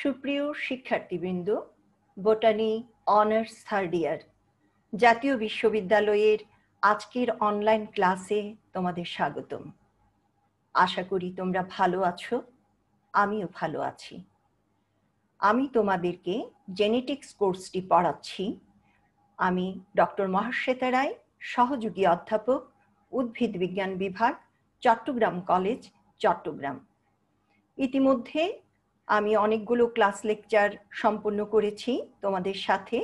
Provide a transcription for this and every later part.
সুপ্রিয় শিক্ষার্থীবৃন্দ, botany honours third year জাতীয় বিশ্ববিদ্যালয়ের আজকের অনলাইন ক্লাসে তোমাদের স্বাগতম। আশা করি তোমরা ভালো আছো, আমিও ভালো আছি। আমি তোমাদেরকে জেনেটিক্স কোর্সটি পড়াচ্ছি। আমি ডক্টর মহাশ্বেতা রায়, সহযোগী অধ্যাপক, উদ্ভিদ বিজ্ঞান বিভাগ, চট্টগ্রাম কলেজ, চট্টগ্রাম। ইতিমধ্যে আমি অনেকগুলো ক্লাস লেকচার সম্পন্ন করেছি তোমাদের সাথে।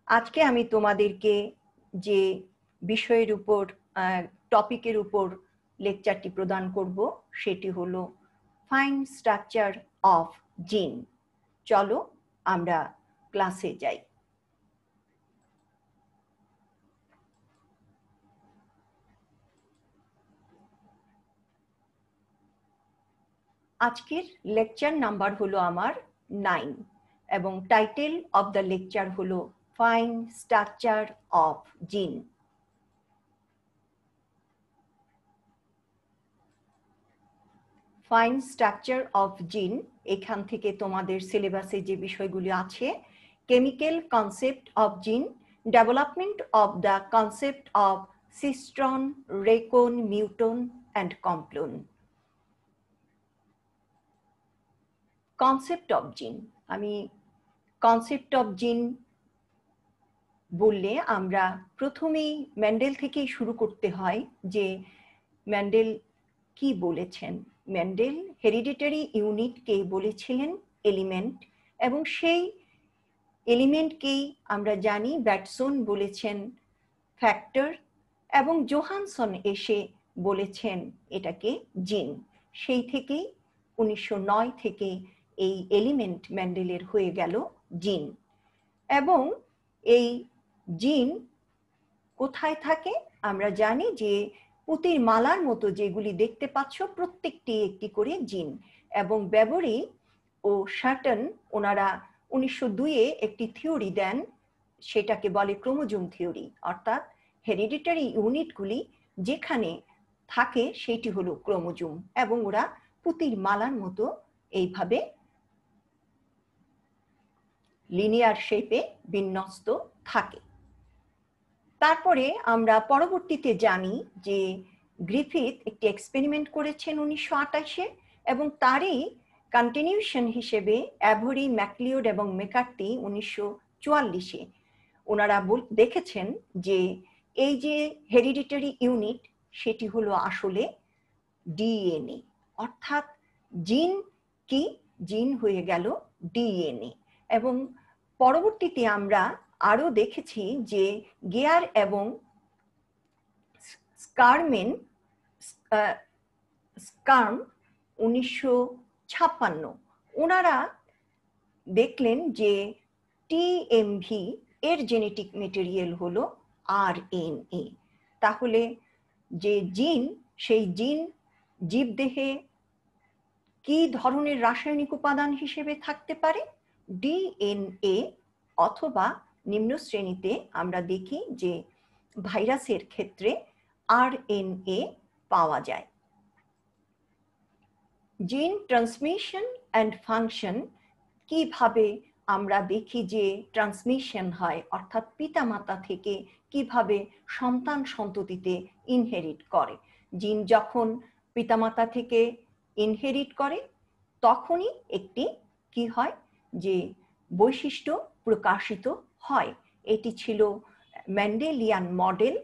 আজকে আমি তোমাদেরকে যে বিষয়ের উপর টপিকের উপর লেকচারটি প্রদান করব সেটি হলো ফাইন স্ট্রাকচার অফ জিন। চলো আমরা ক্লাসে যাই। আজকের লেকচার নাম্বার হলো আমার 9 এবং টাইটেল অফ দ্য লেকচার হলো fine structure of gene. Fine structure of gene, এখান থেকে তোমাদের সিলেবাসে যে বিষয়গুলি আছে, chemical concept of gene, development of the concept of cistron, recon, muton and complon. Concept of gene, আমি কনসেপ্ট অফ জিন বললে আমরা প্রথমেই মেন্ডেল থেকেই শুরু করতে হয় যে মেন্ডেল কি বলেছেন। মেন্ডেল হেরিডিটারি ইউনিটকে বলেছিলেন এলিমেন্ট, এবং সেই এলিমেন্টকেই আমরা জানি ব্যাটসন বলেছেন ফ্যাক্টর, এবং জোহানসন এসে বলেছেন এটাকে জিন। সেই থেকেই 1909 থেকে এই এলিমেন্ট মেন্ডেলের হয়ে গেল জিন। এবং এই জিন কোথায় থাকে আমরা জানি যে পুঁতির মালার মতো যেগুলি দেখতে পাচ্ছ প্রত্যেকটি একটি করে জিন। এবং বেবরি ও শার্টন ওনারা 1902-এ একটি থিওরি দেন, সেটাকে বলে ক্রোমোজোম থিওরি। অর্থাৎ হেরিডিটারি ইউনিটগুলি যেখানে থাকে সেটি হলো ক্রোমোজোম, এবং ওরা পুঁতির মালার মতো এইভাবে লিনিয়ার শেপে বিন্যস্ত থাকে। তারপরে আমরা পরবর্তীতে জানি যে গ্রিফিথ একটি এক্সপেরিমেন্ট করেছেন 1928-এ, এবং তারই কন্টিনিউশন হিসেবে অ্যাভরি, ম্যাকলিওড এবং মেকার্টি 1944-এ ওনারা দেখেছেন যে এই যে হেরিডিটারি ইউনিট সেটি হলো আসলে ডিএনএ। অর্থাৎ জিন কি, জিন হয়ে গেল ডিএনএ। এবং পরবর্তীতে আমরা আরো দেখেছি যে গেয়ার এবং স্কার্ম 1956 ওনারা দেখলেন যে টিএমভি এর জেনেটিক মেটেরিয়াল হলো আরএনএ। তাহলে যে জিন, সেই জিন জীবদেহে কি ধরনের রাসায়নিক উপাদান হিসেবে থাকতে পারে? ডিএনএ, অথবা নিম্ন শ্রেণীতে আমরা দেখি যে ভাইরাসের ক্ষেত্রে আরএনএ পাওয়া যায়। জিন ট্রান্সমিশন অ্যান্ড ফাংশন, কিভাবে আমরা দেখি যে ট্রান্সমিশন হয়, অর্থাৎ পিতামাতা থেকে কিভাবে সন্তান সন্ততিতে ইনহেরিট করে। জিন যখন পিতামাতা থেকে ইনহেরিট করে তখনই একটি কি হয়, যে বৈশিষ্ট্য প্রকাশিত হয়। এটি ছিল Mendelian model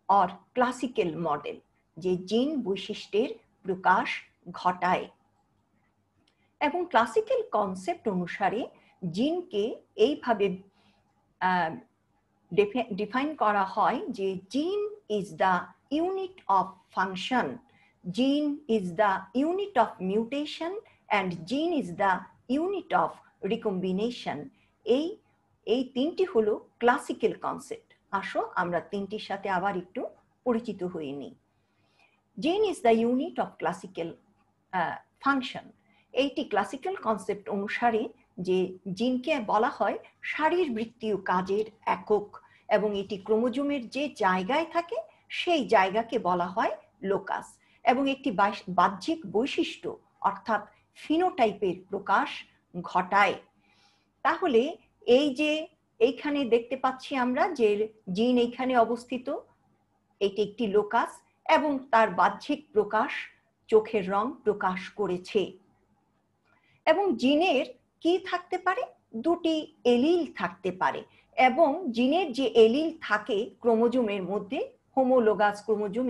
or classical model, যে জিন বৈশিষ্ট্যের প্রকাশ ঘটায়। এবং ক্লাসিক্যাল কনসেপ্ট অনুসারে জিনকে এইভাবে ডিফাইন করা হয় যে gene is the unit of function, gene is the unit of mutation, and gene is the unit of recombination. এই তিনটি হলো ক্লাসিক্যাল কনসেপ্ট। আসো আমরা তিনটির সাথে আবার একটু পরিচিত হয়ে নিই। জিন is the unit of classical function, eighty classical concept অনুসারে যে জিনকে বলা হয় শারীরবৃত্তীয় কাজের একক, এবং এটি ক্রোমোজোমের যে জায়গায় থাকে সেই জায়গাকে বলা হয় লোকাস, এবং একটি বাহ্যিক বৈশিষ্ট্য অর্থাৎ ফিনোটাইপের প্রকাশ ঘটায়। তাহলে এই যে এইখানে দেখতে পাচ্ছি আমরা যে জিন এইখানে অবস্থিত, এটি একটি লোকাস এবং তার বাহ্যিক প্রকাশ চোখের রং প্রকাশ করেছে। এবং জিনের কি থাকতে পারে? দুটি এলিল থাকতে পারে, এবং জিনের যে এলিল থাকে ক্রোমোজোমের মধ্যে, হোমোলোগাস ক্রোমোজোম,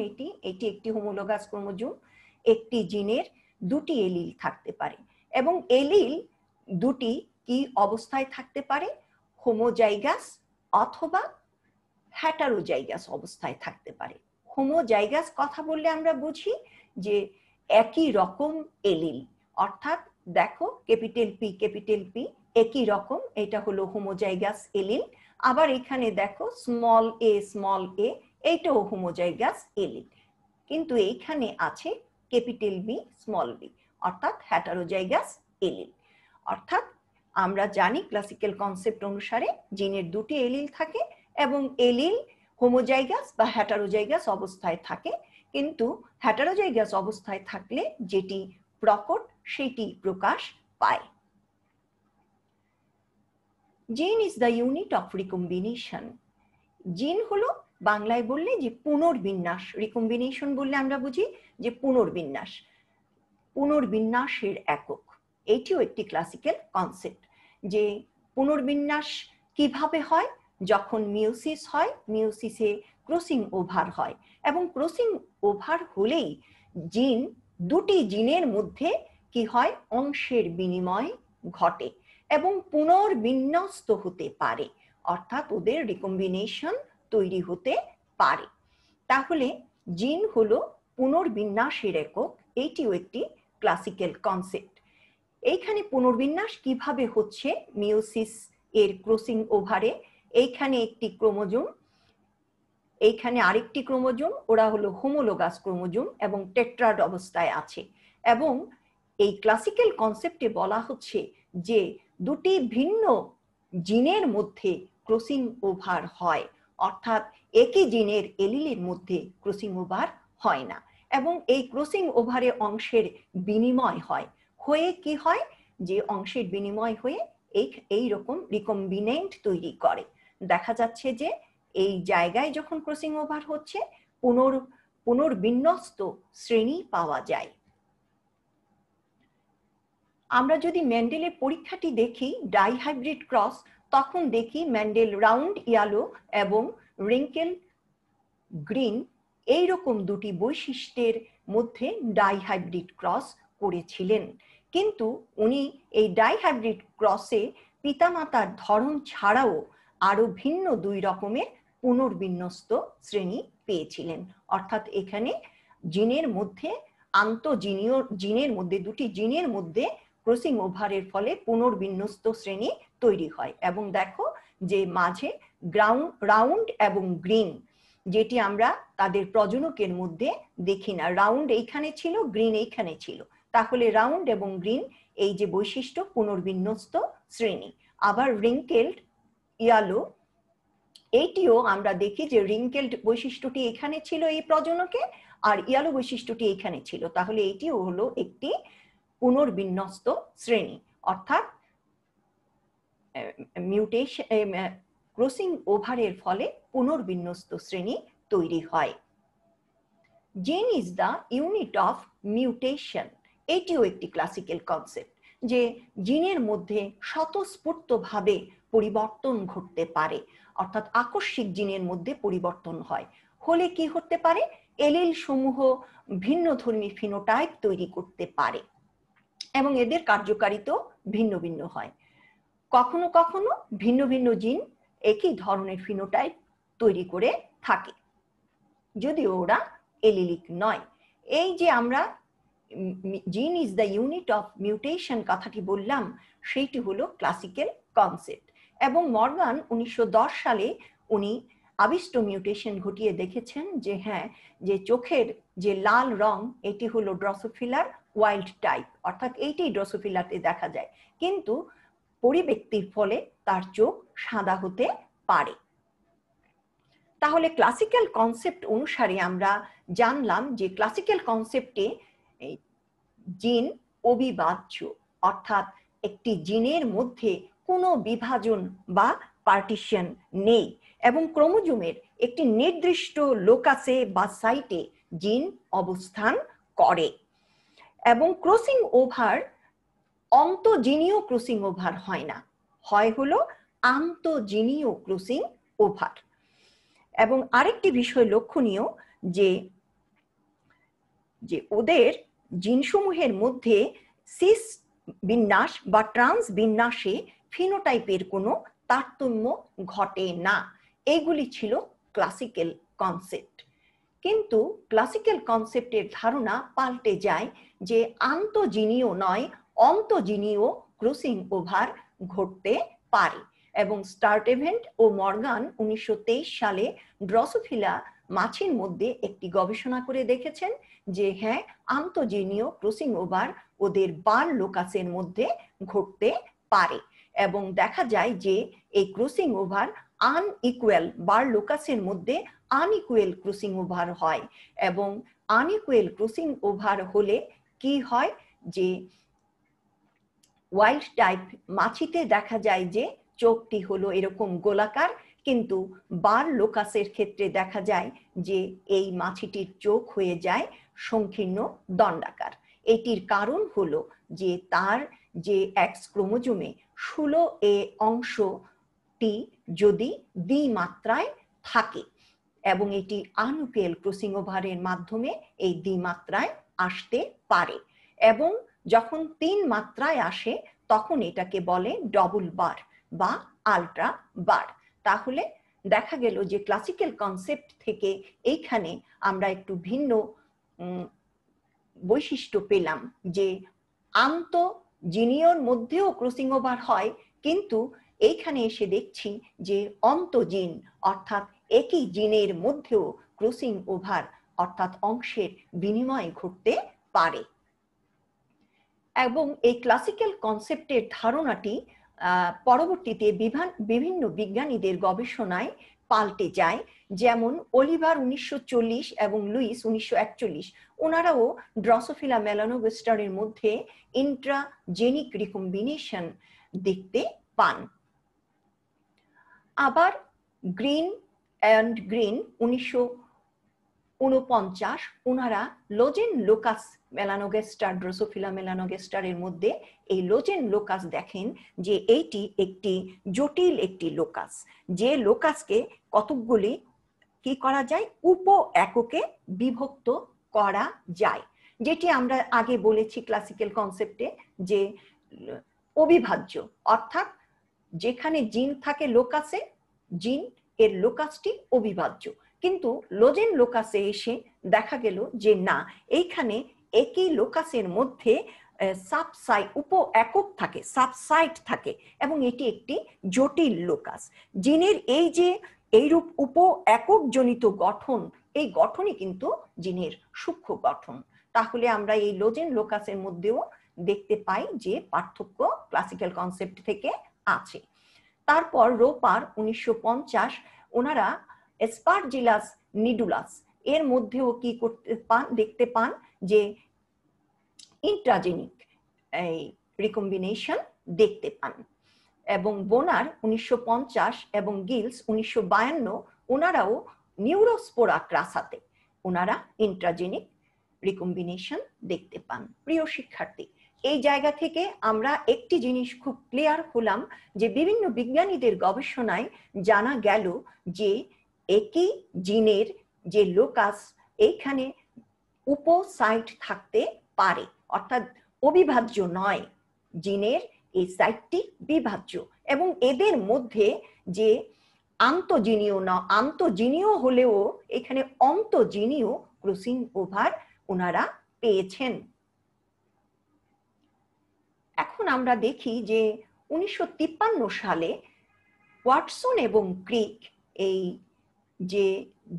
এটি একটি হোমোলোগাস ক্রোমোজোম, একটি জিনের দুটি এলিল থাকতে পারে। এবং এলিল দুটি কি অবস্থায় থাকতে পারে? হোমোজাইগাস অথবা হ্যাটারোজাইগাস অবস্থায় থাকতে পারে। হোমোজাইগাস কথা বললে আমরা বুঝি যে একই রকম এলিল, অর্থাৎ দেখো ক্যাপিটাল পি একই রকম, এটা হলো হোমোজাইগাস এলিল। আবার এখানে দেখো স্মল এ, এইটাও হোমোজাইগাস এলিল। কিন্তু এইখানে আছে ক্যাপিটাল বি স্মল বি, অর্থাৎ হ্যাটারোজাইগাস এলিল। অর্থাৎ আমরা জানি ক্লাসিক্যাল কনসেপ্ট অনুসারে জিনের দুটি এলিল থাকে এবং এলিল হোমোজাইগাস বা হ্যাটারোজাইগাস অবস্থায় থাকে, কিন্তু হ্যাটারোজাইগাস অবস্থায় থাকলে যেটি প্রকট সেটি প্রকাশ পায়। জিন is the unit of recombination. জিন হলো বাংলায় বললে যে পুনর্বিন্যাস, রিকম্বিনেশন বললে আমরা বুঝি যে পুনর্বিন্যাসের একক। এটিও একটি ক্লাসিক্যাল কনসেপ্ট যে পুনর্বিন্যাস কিভাবে হয়? যখন মিওসিস হয়, মিওসিসে ক্রসিং ওভার হয়, এবং ক্রসিং ওভার হলেই জিন, দুটি জিনের মধ্যে কি হয়? অংশের বিনিময় ঘটে এবং পুনর্বিন্যস্ত হতে পারে, অর্থাৎ ওদের রিকম্বিনেশন তৈরি হতে পারে। তাহলে জিন হলো পুনর্বিন্যাসের একক, এইটিও একটি ক্লাসিক্যাল কনসেপ্ট। এইখানে পুনর্বিন্যাস কিভাবে হচ্ছে? মিওসিস এর ক্রসিং ওভারে এইখানে একটি ক্রোমোজোম, এইখানে আরেকটি ক্রোমোজোম, ওরা হলো হোমোলোগাস ক্রোমোজোম এবং টেট্রাড অবস্থায় আছে। এবং এই ক্লাসিক্যাল কনসেপ্টে বলা হচ্ছে যে দুটি ভিন্ন জিনের মধ্যে ক্রসিং ওভার হয়, অর্থাৎ একই জিনের এলিলের মধ্যে ক্রসিং ওভার হয় না, এবং এই ক্রসিং ওভারে অংশের বিনিময় হয়। হয়ে কি হয়? যে অংশের বিনিময় হয়ে এই রকম রিকম্বিনেন্ট তৈরি করে। দেখা যাচ্ছে যে এই জায়গায় যখন ক্রসিং ওভার হচ্ছে পুনর্বিন্যস্ত শ্রেণী পাওয়া যায়। আমরা যদি মেন্ডেলের পরীক্ষাটি দেখি ডাইহাইব্রিড ক্রস, তখন দেখি মেন্ডেল রাউন্ড ইয়েলো এবং রিঙ্কেল গ্রিন এইরকম দুটি বৈশিষ্ট্যের মধ্যে ডাইহাইব্রিড ক্রস করেছিলেন। কিন্তু উনি এই ডাইহাইব্রিড ক্রসে পিতামাতার ধরন ছাড়াও আরো ভিন্ন দুই রকমের পুনর্বিন্যস্ত শ্রেণী পেয়েছিলেন। অর্থাৎ এখানে জিনের মধ্যে জিনের মধ্যে দুটি জিনের মধ্যে ক্রসিং ওভারের ফলে পুনর্বিন্যস্ত শ্রেণী তৈরি হয়। এবং দেখো যে মাঝে রাউন্ড এবং গ্রিন, যেটি আমরা তাদের প্রজনকের মধ্যে দেখি না, রাউন্ড এইখানে ছিল, গ্রিন এইখানে ছিল, তাহলে রাউন্ড এবং গ্রিন এই যে বৈশিষ্ট্য পুনর্বিন্যস্ত শ্রেণী। আবার রিঙ্কেলড ইয়েলো, এইটিও আমরা দেখি যে রিঙ্কেলড বৈশিষ্ট্যটি এখানে ছিল এই প্রজনকে, আর ইয়েলো বৈশিষ্ট্যটি এখানে ছিল, তাহলে এটিও হলো একটি পুনর্বিন্যস্ত শ্রেণী। অর্থাৎ মিউটেশন, ক্রসিং ওভারের ফলে পুনর্বিন্যস্ত শ্রেণী তৈরি হয়। জিন is the unit of mutation, এটিও একটি ক্লাসিক্যাল কনসেপ্ট যে জিনের মধ্যে স্বতঃস্ফূর্তভাবে পরিবর্তন ঘটতে পারে, অর্থাৎ আকস্মিক জিনের মধ্যে পরিবর্তন হয়। হলে কি হতে পারে? এলিল সমূহ ভিন্নধর্মী ফিনোটাইপ তৈরি করতে পারে এবং এদের কার্যকারিতাও ভিন্ন ভিন্ন হয়। কখনো কখনো ভিন্ন ভিন্ন জিন একই ধরনের ফিনোটাইপ তৈরি করে থাকে, যদিও ওরা এলিলিক নয়। এই যে আমরা জিন is the unit of mutation কথাটি বললাম, সেইটি হলো ক্লাসিক্যাল কনসেপ্ট। এবং মর্গান 1910 সালে উনি আবিষ্ট মিউটেশন ঘটিয়ে দেখেছেন যে হ্যাঁ, যে চোখের যে লাল রং এটি হলো ড্রসোফিলার ওয়াইল্ড টাইপ, অর্থাৎ এইটি ড্রসোফিলাতে দেখা যায়, কিন্তু পরিব্যক্তির ফলে তার চোখ সাদা হতে পারে। তাহলে ক্লাসিক্যাল কনসেপ্ট অনুসারে আমরা জানলাম যে ক্লাসিক্যাল কনসেপ্টে জিন অবিভাজ্য, অর্থাৎ একটি জিনের মধ্যে কোনো বিভাজন বা পার্টিশন নেই এবং ক্রোমোজোমের একটি নির্দিষ্ট লোকাসে বা সাইটে জিন অবস্থান করে। এবং ক্রসিং ওভার অন্তঃজিনীয় ক্রসিং ওভার হয় না, হয় হলো আন্তঃজিনীয় ক্রসিং ওভার। এবং আরেকটি বিষয় লক্ষণীয় যে ওদের জিনসমূহের মধ্যে সিস বিন্যাস বা ট্রান্স বিন্যাসে ফিনোটাইপের কোনো তারতম্য ঘটে না। এইগুলি ছিল ক্লাসিক্যাল কনসেপ্ট। কিন্তু ক্লাসিক্যাল কনসেপ্টের ধারণা পাল্টে যায় যে আন্তঃজিনীয় নয়, অন্তঃজিনীয় ক্রসিং ওভার ঘটতে পারে। এবং স্টার্টেভেন্ট ও মর্গান 1923 সালে ড্রসোফিলা মাছির মধ্যে একটি গবেষণা করে দেখেছেন যে হ্যাঁ, আন্তঃজিনীয় ক্রসিং ওভার ওদের বার লোকাসের মধ্যে ঘটতে পারে। এবং দেখা যায় যে এই ক্রসিং ওভার আনইকুয়াল, বার লোকাসের মধ্যে আনইকুয়াল ক্রসিং ওভার হয়। এবং আনইকুয়াল ক্রসিং ওভার হলে কি হয় যে ওয়াইল্ড টাইপ মাছিতে দেখা যায় যে চোখটি হলো এরকম গোলাকার, কিন্তু বার লোকাসের ক্ষেত্রে দেখা যায় যে এই মাছিটির চোখ হয়ে যায় সংকীর্ণ দণ্ডাকার। এটির কারণ হলো যে তার যে এক্স ক্রোমোজোমে 16A অংশটি যদি দ্বিমাত্রায় থাকে এবং এটি আনইকুয়াল ক্রসিং ওভারের মাধ্যমে এই দ্বিমাত্রায় আসতে পারে। এবং যখন 3 মাত্রায় আসে তখন এটাকে বলে ডবল বার বা আলট্রা বার। তাহলে দেখা গেল যে ক্লাসিক্যাল কনসেপ্ট থেকে এইখানে আমরা একটু ভিন্ন বৈশিষ্ট্য পেলাম যে আন্তঃজিনীয়র মধ্যেও ক্রসিং ওভার হয়, কিন্তু এইখানে এসে দেখছি যে অন্তঃজিন অর্থাৎ একই জিনের মধ্যেও ক্রসিং ওভার অর্থাৎ অংশের বিনিময় ঘটতে পারে। এবং এই ক্লাসিক্যাল কনসেপ্টের ধারণাটি পরবর্তীতে বিভিন্ন বিজ্ঞানীদের গবেষণায় পাল্টে যায়। যেমন অলিভার 1940 এবং লুইস 1941, ওনারাও ড্রসোফিলা মেলানোগাস্টারের মধ্যে ইন্ট্রাজেনিক রিকম্বিনেশন দেখতে পান। আবার গ্রিন 1949 ওনারা লোজেন লোকাস মেলানোগাস্টার, ড্রসোফিলা মেলানোগাস্টারের মধ্যে এই লোজেন লোকাস দেখেন যে এইটি একটি জটিল একটি লোকাস, যে লোকাসকে কতকগুলি কি করা যায়, উপ এককে বিভক্ত করা যায়, যেটি আমরা আগে বলেছি ক্লাসিক্যাল কনসেপ্টে যে অবিভাজ্য, অর্থাৎ যেখানে জিন থাকে লোকাসে, জিন এর লোকাসটি অবিভাজ্য। কিন্তু লোজেন লোকাসে এসে দেখা গেল যে না, এইখানে একই লোকাসের মধ্যে সাবসাইট উপ একক থাকে, সাবসাইট থাকে, এবং এটি একটি জটিল লোকাস। জিনের এই যে এইরূপ উপ একক জনিত গঠন, এই গঠনই কিন্তু জিনের সূক্ষ্ম গঠন। তাহলে আমরা এই লোজেন লোকাসের মধ্যেও দেখতে পাই যে পার্থক্য ক্লাসিক্যাল কনসেপ্ট থেকে আছে। তারপর রোপার 1950 ওনারা এসপারজিলাস নিডুলাস এর মধ্যেও কি করতে পান, দেখতে পান যে ইন্ট্রাজেনিক এই রিকম্বিনেশন দেখতে পান। এবং বোনার 1950 এবং গিলস 1952 ওনারাও নিউরোস্পোরা ক্রাসাতে ওনারা ইন্ট্রাজেনিক রিকম্বিনেশন দেখতে পান। প্রিয় শিক্ষার্থী, এই জায়গা থেকে আমরা একটি জিনিস খুব ক্লিয়ার হলাম যে বিভিন্ন বিজ্ঞানীদের গবেষণায় জানা গেল যে একই জিনের যে লোকাস এইখানে উপসাইট থাকতে পারে, অর্থাৎ অবিভাজ্য নয়, জিনের এই সাইটটি বিভাজ্য। এবং এদের মধ্যে যে আন্তঃজিনীয় না, আন্তঃজিনীয় হলেও এখানে অন্তঃজিনীয় ক্রসিং ওভার ওনারা পেয়েছেন। এখন আমরা দেখি যে 1953 সালে ওয়াটসন এবং ক্রিক এই যে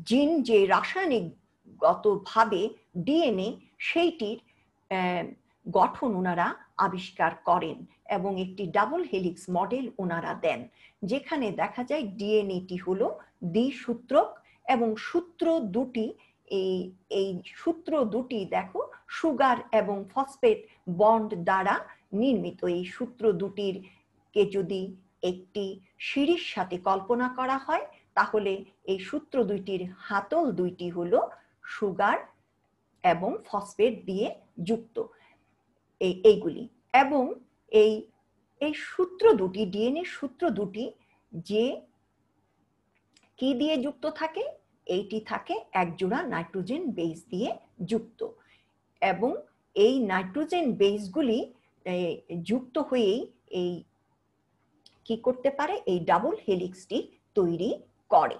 জিন যে রাসায়নিকগতভাবে ডিএনএ সেইটির গঠন ওনারা আবিষ্কার করেন এবং একটি ডাবল হেলিক্স মডেল ওনারা দেন, যেখানে দেখা যায় ডিএনএটি হলো দ্বিসূত্রক এবং সূত্র দুটি এই এই সূত্র দুটি দেখো সুগার এবং ফসফেট বন্ড দ্বারা নির্মিত। এই সূত্র দুটির কে যদি একটি সিঁড়ির সাথে কল্পনা করা হয় তাহলে এই সূত্র দুইটির হাতল দুইটি হলো সুগার এবং ফসফেট দিয়ে যুক্ত এইগুলি। এবং এই এই সূত্র দুটি, ডিএনএ সূত্র দুটি যে কি দিয়ে যুক্ত থাকে, এইটি থাকে একজোড়া নাইট্রোজেন বেস দিয়ে যুক্ত। এবং এই নাইট্রোজেন বেসগুলি যুক্ত হয়েই এই কি করতে পারে, এই ডাবল হেলিক্সটি তৈরি করে।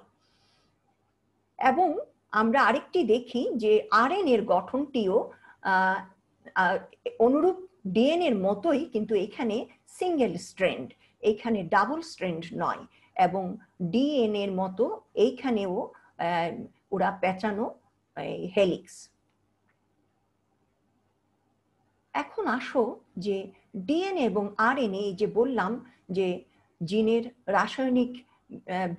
এবং আমরা আরেকটি দেখি যে আরএনএ এর গঠনটিও অনুরূপ ডিএনএ এর মতোই, কিন্তু এখানে সিঙ্গেল স্ট্র্যান্ড, এখানে ডাবল স্ট্র্যান্ড নয়। এবং ডিএনএ এর মতো এইখানেও ওরা পেঁচানো হেলিক্স। এখন আসো যে ডিএনএ এবং আরএনএ, যে বললাম যে জিনের রাসায়নিক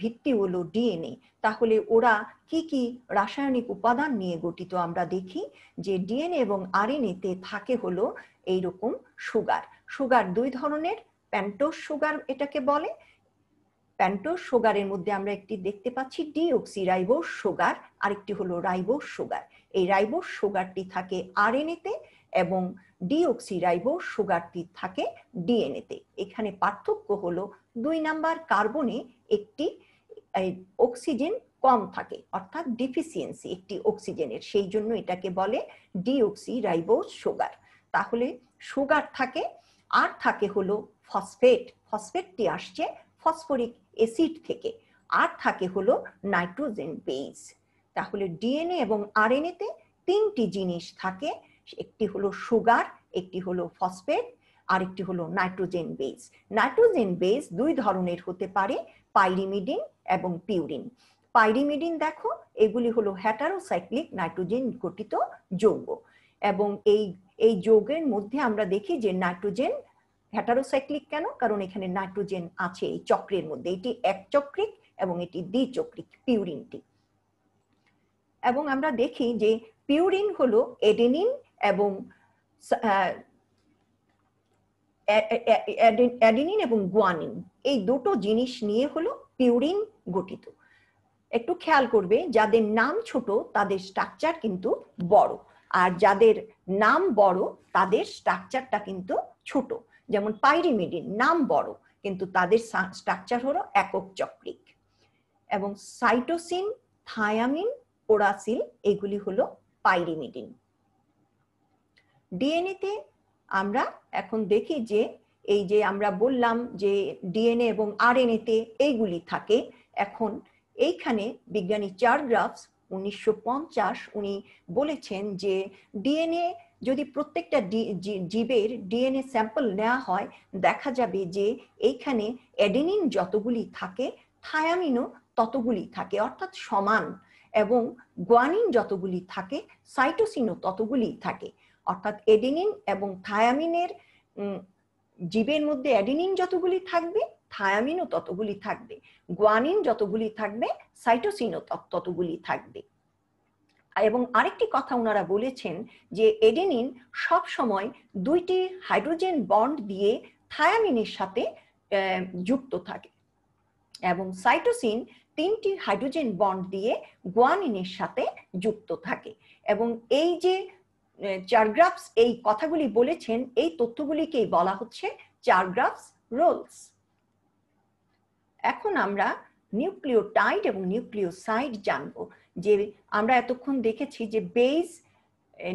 ভিত্তি হলো ডিএনএ, তাহলে ওরা কি কি রাসায়নিক উপাদান নিয়ে গঠিত আমরা দেখি। যে ডিএনএ এবং আরএনএ তে থাকে হলো এইরকম সুগার। সুগার দুই ধরনের, পেন্টোজ সুগার এটাকে বলে। পেন্টোজ সুগারের মধ্যে আমরা একটি দেখতে পাচ্ছি ডিঅক্সিরাইবোজ সুগার, আরেকটি হলো রাইবোজ সুগার। এই রাইবোজ সুগারটি থাকে আরএনএ তে এবং ডিঅক্সিরাইবোজ সুগারটি থাকে ডিএনএ তে। এখানে পার্থক্য হলো 2 নাম্বার কার্বনে একটি অক্সিজেন কম থাকে, অর্থাৎ ডিফিসিয়েন্সি একটি অক্সিজেনের, সেই জন্য এটাকে বলে ডিঅক্সিরাইবোজ সুগার। তাহলে সুগার থাকে, আর থাকে হলো ফসফেট। ফসফেটটি আসছে ফসফরিক অ্যাসিড থেকে। আর থাকে হলো নাইট্রোজেন বেস। তাহলে ডিএনএ এবং আরএনএ তে 3টি জিনিস থাকে, একটি হলো সুগার, একটি হলো ফসফেট, আরেকটি হলো নাইট্রোজেন বেস। নাইট্রোজেন বেস 2 ধরনের হতে পারে, পাইরিমিডিন এবং পিউরিন। পাইরিমিডিন দেখো, এগুলি হলো হেটারোসাইক্লিক নাইট্রোজেন গঠিত যৌগ। এবং এই যৌগের মধ্যে আমরা দেখি যে নাইট্রোজেন হেটারোসাইক্লিক কেন, কারণ এখানে নাইট্রোজেন আছে এই চক্রের মধ্যে। এটি একচক্রিক এবং এটি দ্বিচক্রিক পিউরিনটি। এবং আমরা দেখি যে পিউরিন হলো এডেনিন এবং অ্যাডেনিন এবং গুয়ানিন, এই দুটো জিনিস নিয়ে হলো পিউরিন গঠিত। একটু খেয়াল করবে, যাদের নাম ছোট তাদের স্ট্রাকচার কিন্তু বড়, আর যাদের নাম বড় তাদের স্ট্রাকচারটা কিন্তু ছোট। যেমন পাইরিমিডিন নাম বড় কিন্তু তাদের স্ট্রাকচার হলো একক চক্রিক। এবং সাইটোসিন, থায়ামিন, ওরাসিল এগুলি হলো পাইরিমিডিন। ডিএনএ তে আমরা এখন দেখি যে এই যে আমরা বললাম যে ডিএনএ এবং আরএনএ তে এইগুলি থাকে। এখন এইখানে বিজ্ঞানী চার্লস 1950 উনি বলেছেন যে ডিএনএ যদি প্রত্যেকটা জীবের ডিএনএ স্যাম্পল নেওয়া হয়, দেখা যাবে যে এইখানে অ্যাডেনিন যতগুলি থাকে থায়ামিনও ততগুলি থাকে, অর্থাৎ সমান। এবং গুয়ানিন যতগুলি থাকে সাইটোসিনও ততগুলি থাকে, অর্থাৎ এডেনিন এবং থায়ামিনের জীবের মধ্যে অ্যাডেনিন যতগুলি থাকবে থায়ামিনও ততগুলি থাকবে, গুয়ানিন যতগুলি থাকবে সাইটোসিনও ততগুলি থাকবে। এবং আরেকটি কথা ওনারা বলেছেন যে এডেনিন সব সময় 2টি হাইড্রোজেন বন্ড দিয়ে থায়ামিনের সাথে যুক্ত থাকে এবং সাইটোসিন 3টি হাইড্রোজেন বন্ড দিয়ে গুয়ানিনের সাথে যুক্ত থাকে। এবং এই যে চার্লস এই কথাগুলি বলেছেন, এই তথ্যগুলিকেই বলা হচ্ছে চার্লস রুলস। এখন আমরা নিউক্লিওটাইড এবং নিউক্লিওসাইড জানবো। যে আমরা এতক্ষণ দেখেছি যে বেস,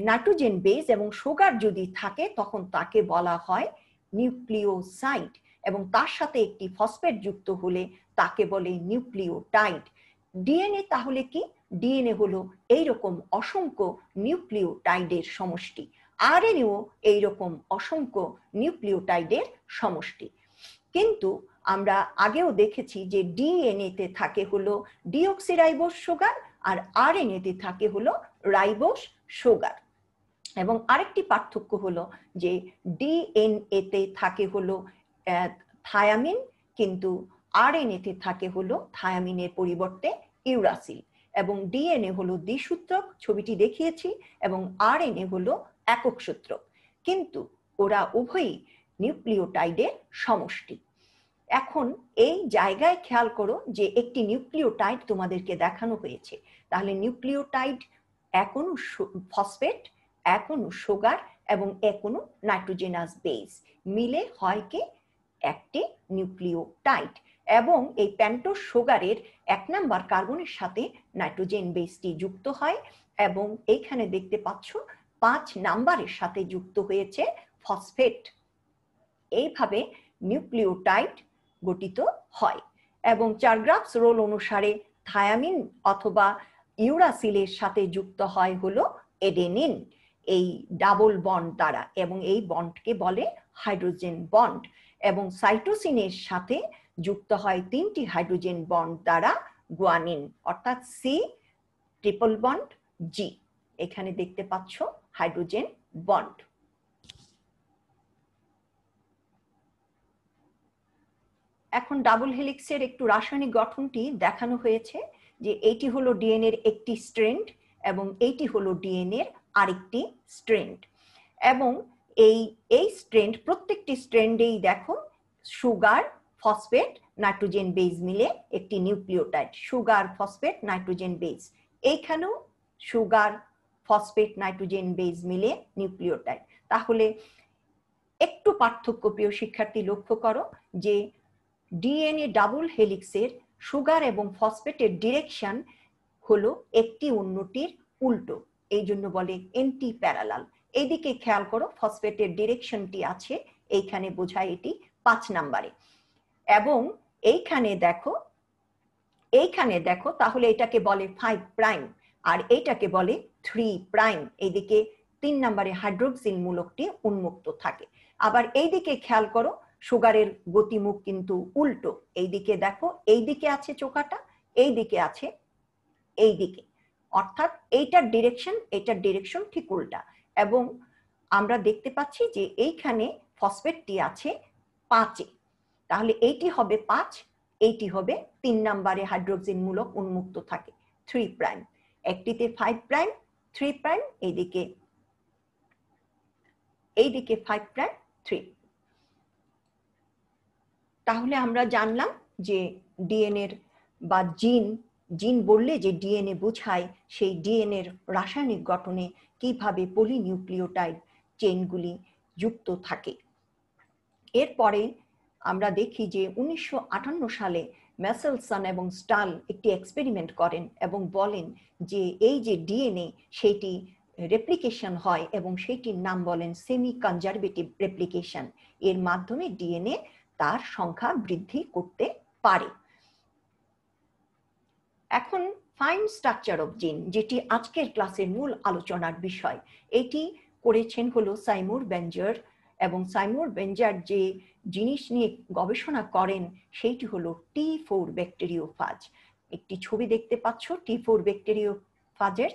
নাইট্রোজেন বেস এবং সুগার যদি থাকে তখন তাকে বলা হয় নিউক্লিওসাইড, এবং তার সাথে একটি ফসফেট যুক্ত হলে তাকে বলে নিউক্লিওটাইড। ডিএনএ তাহলে কি? ডিএনএ হলো এইরকম অসংখ্য নিউক্লিওটাইডের সমষ্টি, আরএনএও এইরকম অসংখ্য নিউক্লিওটাইডের সমষ্টি। কিন্তু আমরা আগেও দেখেছি যে ডিএনএ তে থাকে হলো ডিঅক্সিরাইবোজ সুগার আর আরএনএ তে থাকে হলো রাইবোজ সুগার। এবং আরেকটি পার্থক্য হলো যে ডিএনএ তে থাকে হলো থায়ামিন, কিন্তু আরএনএ তে থাকে হলো থায়ামিনের পরিবর্তে ইউরাসিল। এবং ডিএনএ হলো দ্বিসূত্রক, ছবিটি দেখিয়েছি, এবং আরএনএ হলো একক সূত্রক, কিন্তু ওরা উভয়ই নিউক্লিওটাইডের সমষ্টি। এখন এই জায়গায় খেয়াল করো যে একটি নিউক্লিওটাইড তোমাদেরকে দেখানো হয়েছে, তাহলে নিউক্লিওটাইড এখনো ফসফেট, এখনো সুগার এবং এখনো নাইট্রোজেনাস বেস মিলে হয় কি একটি নিউক্লিওটাইড। এবং এই পেন্টোজ সুগারের 1 নাম্বার কার্বনের সাথে নাইট্রোজেন বেসটি যুক্ত হয়, এবং এইখানে দেখতে পাচ্ছ 5 নাম্বারের সাথে যুক্ত হয়েছে ফসফেট। এইভাবে নিউক্লিওটাইড গঠিত হয়। এবং চারগ্রাফস রোল অনুসারে থায়ামিন অথবা ইউরাসিলের সাথে যুক্ত হয় হলো এডেনিন এই ডাবল বন্ড দ্বারা, এবং এই বন্ডকে বলে হাইড্রোজেন বন্ড। এবং সাইটোসিনের সাথে যুক্ত হয় 3টি হাইড্রোজেন বন্ড দ্বারা গুয়ানিন, অর্থাৎ সি ট্রিপল বন্ড জি। এখানে দেখতে পাচ্ছ হাইড্রোজেন বন্ড। এখন ডাবল হেলিক্সের একটু রাসায়নিক গঠনটি দেখানো হয়েছে, যে এইটি হলো ডিএনএ এর একটি স্ট্র্যান্ড এবং এইটি হলো ডিএনএ এর আরেকটি স্ট্র্যান্ড। এবং এই স্ট্র্যান্ড, প্রত্যেকটি স্ট্র্যান্ডেই দেখো সুগার, ফসফেট, নাইট্রোজেন বেস মিলে একটি nucleotide, sugar, phosphate, nitrogen base. এইখানেও সুগার, ফসফেট, নাইট্রোজেন বেস মিলে নিউক্লিওটাইড। তাহলে একটু পার্থক্য প্রিয় শিক্ষার্থী লক্ষ্য করো, যে ডিএনএ ডাবল হেলিক্সের সুগার এবং ফসফেটের ডিরেকশন হলো একটি অন্যটির উল্টো, এই জন্য বলে এন্টি প্যারালাল। এইদিকে খেয়াল করো, ফসফেটের ডিরেকশনটি আছে এইখানে, বোঝায় এটি 5 নাম্বারে। এবং এইখানে দেখো তাহলে এটাকে বলে 5 প্রাইম আর এইটাকে বলে 3 প্রাইম। এইদিকে 3 নাম্বারে হাইড্রোক্সিল মূলকটি উন্মুক্ত থাকে। আবার এইদিকে খেয়াল করো, সুগারের গতিমুখ কিন্তু উল্টো। এইদিকে দেখো, এইদিকে আছে চোকাটা, এইদিকে আছে এইদিকে, অর্থাৎ এইটার ডিরেকশন ঠিক উল্টা। এবং আমরা দেখতে পাচ্ছি যে এইখানে ফসফেটটি আছে 5-এ, তাহলে এইটি হবে 5, এইটি হবে 3 নাম্বারে হাইড্রোক্সিল মূলক উন্মুক্ত থাকে 3 প্রাইম। একটিতে 5 প্রাইম 3 প্রাইম, এইদিকে 5 প্রাইম 3। তাহলে আমরা জানলাম যে ডিএনএর বা জিন বললে যে ডিএনএ বোঝায়, সেই ডিএনএর রাসায়নিক গঠনে কিভাবে পলিনিউক্লিওটাইড চেইনগুলি যুক্ত থাকে। এরপরে আমরা দেখি যে 1958 সালে ম্যাসেলসন এবং স্টাল একটি এক্সপেরিমেন্ট করেন এবং বলেন যে এই যে ডিএনএ সেটি রেপ্লিকেশন হয় এবং সেইটির নাম বলেন সেমি কনজারভেটিভ রেপ্লিকেশন। এর মাধ্যমে ডিএনএ তার সংখ্যা বৃদ্ধি করতে পারে। এখন ফাইন স্ট্রাকচার অফ জিন, যেটি আজকের ক্লাসের মূল আলোচনার বিষয়, এটি করেছেন হলো সাইমুর বেঞ্জার। এবং সাইমুর বেঞ্জার যে জিনিস নিয়ে গবেষণা করেন সেইটি হলো T4 ব্যাকটেরিওফাজ। একটি ছবি দেখতে পাচ্ছ T4 ব্যাকটেরিওফাজের।